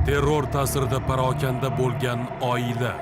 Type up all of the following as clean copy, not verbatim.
Terror ta'sirida parokanda bo'lgan oila.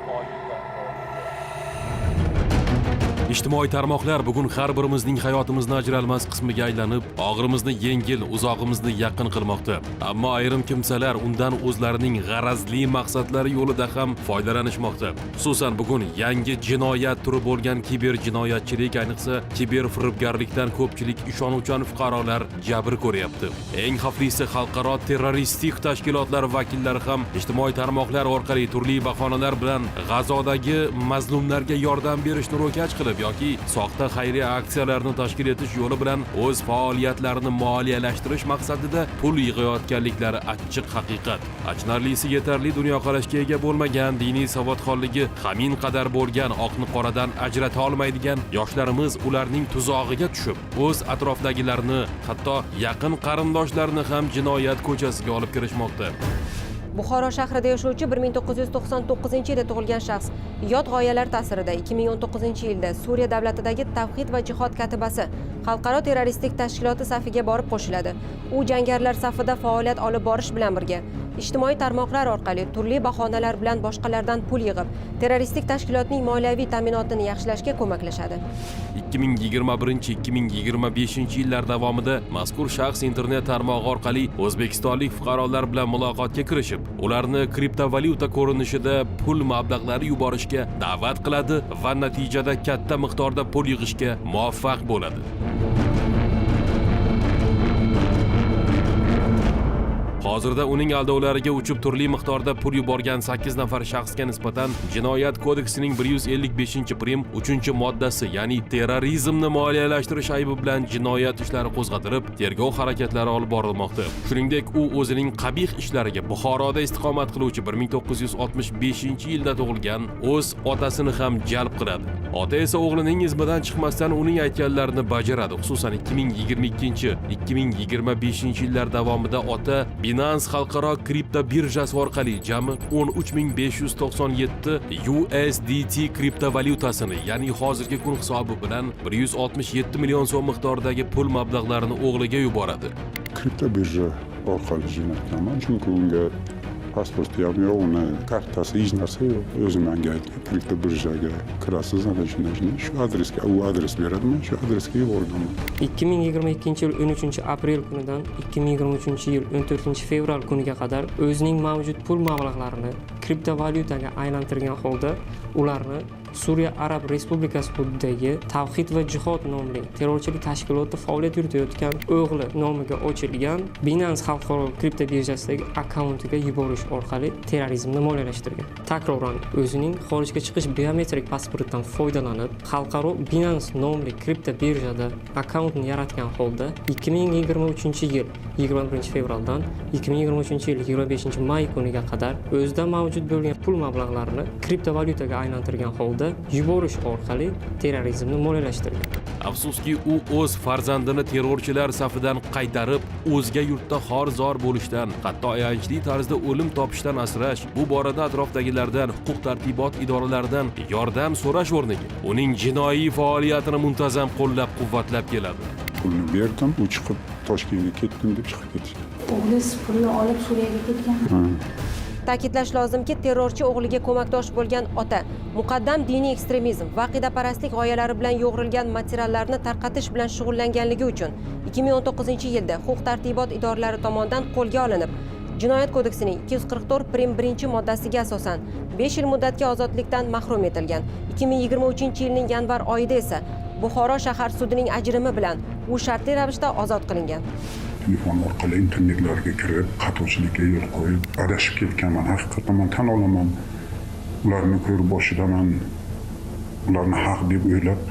Ijtimoiy tarmoqlar bugun har birimizning hayotimizning ajralmas qismiga aylanib, og'rimizni yengil, uzoqimizni yaqin qilmoqda. Ammo ayrim kimsalar undan o'zlarining g'arazli maqsadlari yo'lida ham foydalanishmoqda. Xususan bugun yangi jinoyat turi bo'lgan kiber jinoyatchilik, ayniqsa kiber firibgarlikdan ko'pchilik ishonuvchan fuqarolar jabr ko'ryapti. Eng xavflisi, xalqaro terroristik tashkilotlar vakillari ham ijtimoiy tarmoqlar orqali turli bahonalar bilan G'azodagi mazlumlarga yordam berishni ro'kach qilib yoki soxta xayriya aksiyalarni tashkil etish yo'li bilan o'z faoliyatlarini moliyalashtirish maqsadida pul yig'ayotganliklari achchiq haqiqat. Achinarlisi, yetarli dunyoqarashga ega bo'lmagan, diniy savodxonligi hamin qadar bo'lgan oqni qoradan ajrata olmaydigan yoshlarimiz ularning tuzog'iga tushib, o'z atrofdagilarni, hatto yaqin qarindoshlarini ham jinoyat ko'chasiga olib kirishmoqda. Buxoro shahrida yashovchi 1999-yilda tug'ilgan shaxs yot g'oyalar ta'sirida 2019-yilda Suriya davlatidagi Tavhid va jihod katibasi xalqaro terroristik tashkiloti safiga borib qo'shiladi. U jangarilar safida faoliyat olib borish bilan birga ijtimoiy tarmoqlar orqali turli bahonalar bilan boshqalardan pul yig'ib, terroristik tashkilotning moliyaviy ta'minotini yaxshilashga ko'maklashadi. 2021-2025-yillar davomida mazkur shaxs internet tarmog'i orqali o'zbekistonlik fuqarolar bilan muloqotga kirishib, ularni kriptovalyuta ko'rinishida pul mablag'lari yuborishga da'vat qiladi va natijada katta miqdorda pul yig'ishga muvaffaq bo'ladi. Hozirda uning aldovlariga uchib turli miqdorda pul yuborgan 8 nafar shaxsga nisbatan Jinoyat kodeksining 155-prim 3-moddasi, ya'ni terrorizmni moliyalashtirish aybi bilan jinoyat ishlari qo'zg'atilib, tergov harakatlari olib borilmoqda. Shuningdek, u o'zining qabih ishlariga Buxoroda istiqomat qiluvchi 1965-yilda tug'ilgan o'z otasini ham jalb qiladi. Ota esa o'g'lining izmidan chiqmasdan uning aytganlarini bajaradi. Xususan 2022-2025-yillar davomida ota Binance xalqaro kripto birjasi orqali jami 13597 USDT kriptovalyutasini, ya'ni hozirgi kun hisobi bilan 167 million so'm miqdoridagi pul mablag'larini o'g'liga yuboradi. Kripto birja orqali jo'natganman, chunki unga pasporti ham yo'q, uni kartasi, hech narsa yo'q. O'zim menga aytgan, kripto birjaga kirasiz, ana shunday shu adresga, u adres beradi, men shu adresga yuborganman. 2022-yil 13-aprel kunidan 2023-yil 14-fevral kuniga qadar o'zining mavjud pul mablag'larini kriptovalyutaga aylantirgan holda ularni Suriya Arab Respublikasi hududidagi Tavhid va jihod nomli terrorchilik tashkiloti faoliyat yuritayotgan o'g'li nomiga ochilgan Binance xalqaro kripto birjasidagi akkauntiga yuborish orqali terrorizmni moliyalashtirgan. Takroran o'zining xorijga chiqish biometrik pasportidan foydalanib, xalqaro Binance nomli kripto birjada akkauntni yaratgan holda 2023-yil 21-fevraldan 2023-yil 25-may kuniga qadar o'zida mavjud bo'lgan pul mablag'larini kriptovalyutaga aylantirgan holda yuborish orqali terrorizmni moliyalashtirgan. Afsuski, u o'z farzandini terrorchilar safidan qaytarib, o'zga yurtda xor-zor bo'lishdan, hatto ayanchli tarzda o'lim topishdan asrash, bu borada atrofdagilardan, huquq-tartibot idoralaridan yordam so'rash o'rniga uning jinoiy faoliyatini muntazam qo'llab-quvvatlab keladi. Pulni berdim, u chiqib Toshkentga ketdim deb chiqib ketdi. O'g'liz pulni olib Suriyaga ketgan. Ta'kidlash lozimki, terrorchi o'g'liga ko'makdosh bo'lgan ota muqaddam diniy ekstremizm va aqidaparastlik g'oyalari bilan yo'g'rilgan materiallarni tarqatish bilan shug'ullanganligi uchun 2019-yilda huquq-tartibot idoralari tomonidan qo'lga olinib, Jinoyat kodeksining 244 prim 1-moddasiga asosan 5 yil muddatga ozodlikdan mahrum etilgan. 2023-yilning yanvar oyida esa Buxoro shahar sudining ajrimi bilan u shartli ravishda ozod qilingan. Telefon orqali internetlarga kirib, xatochilikka yo'l qo'yib, adashib ketganman. Haqiqatan men tan olaman. Ularni ko'rib boshida men ularni haq deb o'ylab,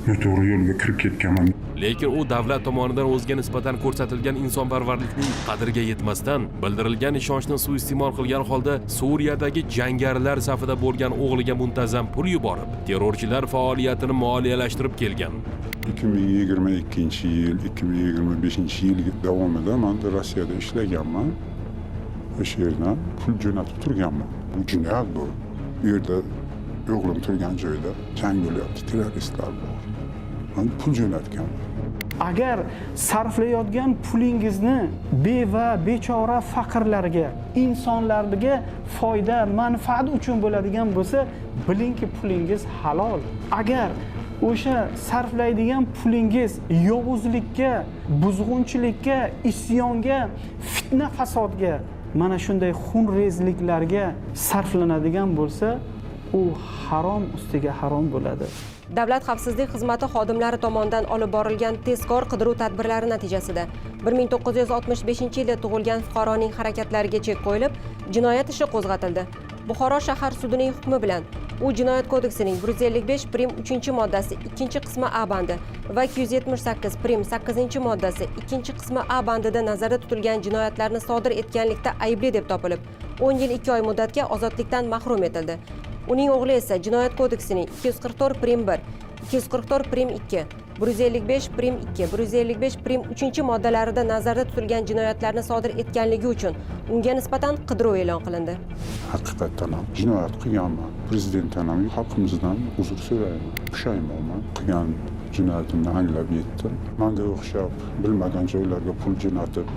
noto'g'ri yo'lga kirib ketganman. Lekin u davlat tomonidan o'ziga nisbatan ko'rsatilgan insonparvarlikning qadriga yetmasdan, bildirilgan ishonchni suiiste'mol qilgan holda Suriyadagi jangarilar safida bo'lgan o'g'liga muntazam pul yuborib, terrorchilar faoliyatini moliyalashtirib kelgan. 2022-yil, 2025-yil davomida men Rossiyada ishlaganman. O'sha yerdan pul jo'natib turganman. Bu jinoyat bu. Bu yerda o'g'lim turgan joyda jang bo'lyapti, terroristlar bor. Men pul jo'natganman. agar sarflayotgan pulingizni beva, bechora faqirlarga, insonlarga foyda, manfaat uchun bo'ladigan bo'lsa, bilingki pulingiz halol. Agar o'sha sarflaydigan pulingiz yovuzlikka, buzg'unchilikka, isyonga, fitna fasodga, mana shunday xunrezliklarga sarflanadigan bo'lsa, u harom ustiga harom bo'ladi. Davlat xavfsizlik xizmati xodimlari tomonidan olib borilgan tezkor qidiruv tadbirlari natijasida 1965-yilda tug'ilgan fuqaroning harakatlariga chek qo'yilib, jinoyat ishi qo'zg'atildi. Buxoro shahar sudining hukmi bilan u Jinoyat kodeksining 155 prim 3-moddasi 2-qismi A bandi va 278 prim 8-moddasi 2-qismi A bandida nazarda tutilgan jinoyatlarni sodir etganlikda aybli deb topilib, 10 yil 2 oy muddatga ozodlikdan mahrum etildi. Uning o'g'li esa Jinoyat kodeksining 244 prim 1, 244 prim 2, 155 prim 2, 155 prim 3-moddalarida nazarda tutilgan jinoyatlarni sodir etganligi uchun unga nisbatan qidiruv e'lon qilindi. Haqiqatdan ham jinoyat qilganman. Prezidentdan ham xalqimizdan uzr so'rayman. Pushaymonman. Qilgan jinoyatimni anglab yetdim. Menga o'xshab bilmagan joylarga pul jo'natib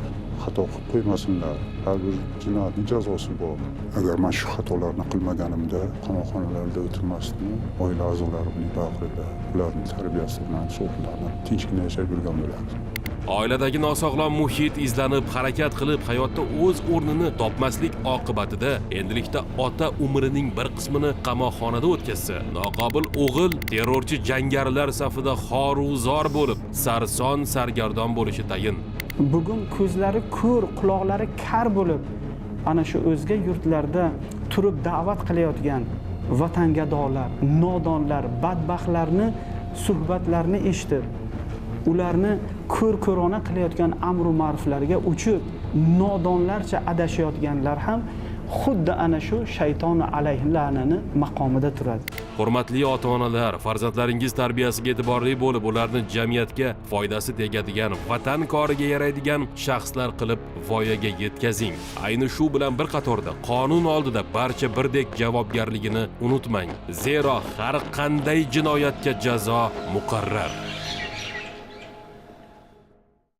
xato qilib qo'ymasinlar. Har bir jinoyatning jazosi bor. Agar men shu xatolarni qilmaganimda qamoqxonalarda o'tirmasdim, oila a'zolarimning bag'rida, ularning tarbiyasi bilan sog'lanib, tinchgina yashab yurgan bo'lardim. Oiladagi nosog'lom muhit izlanib, harakat qilib, hayotda o'z o'rnini topmaslik oqibatida endilikda ota umrining bir qismini qamoqxonada o'tkazsa, noqobil o'g'il terrorchi jangarilar safida xoruzor bo'lib, sarson sargardon bo'lishi tayin. Bugun ko'zlari ko'r, quloqlari kar bo'lib, ana shu o'zga yurtlarda turib da'vat qilayotgan vatangadolar, nodonlar, badbaxtlarni suhbatlarini eshitib, ularni ko'r-ko'rona qilayotgan amru ma'ruflarga uchib, nodonlarcha adashayotganlar ham xuddi ana shu shayton alayhi la'nani maqomida turadi. Hurmatli ota-onalar, farzandlaringiz tarbiyasiga e'tiborli bo'lib, ularni jamiyatga foydasi tegadigan, vatan koriga yaraydigan shaxslar qilib voyaga yetkazing. Ayni shu bilan bir qatorda qonun oldida barcha birdek javobgarligini unutmang. Zero har qanday jinoyatga jazo muqarrar.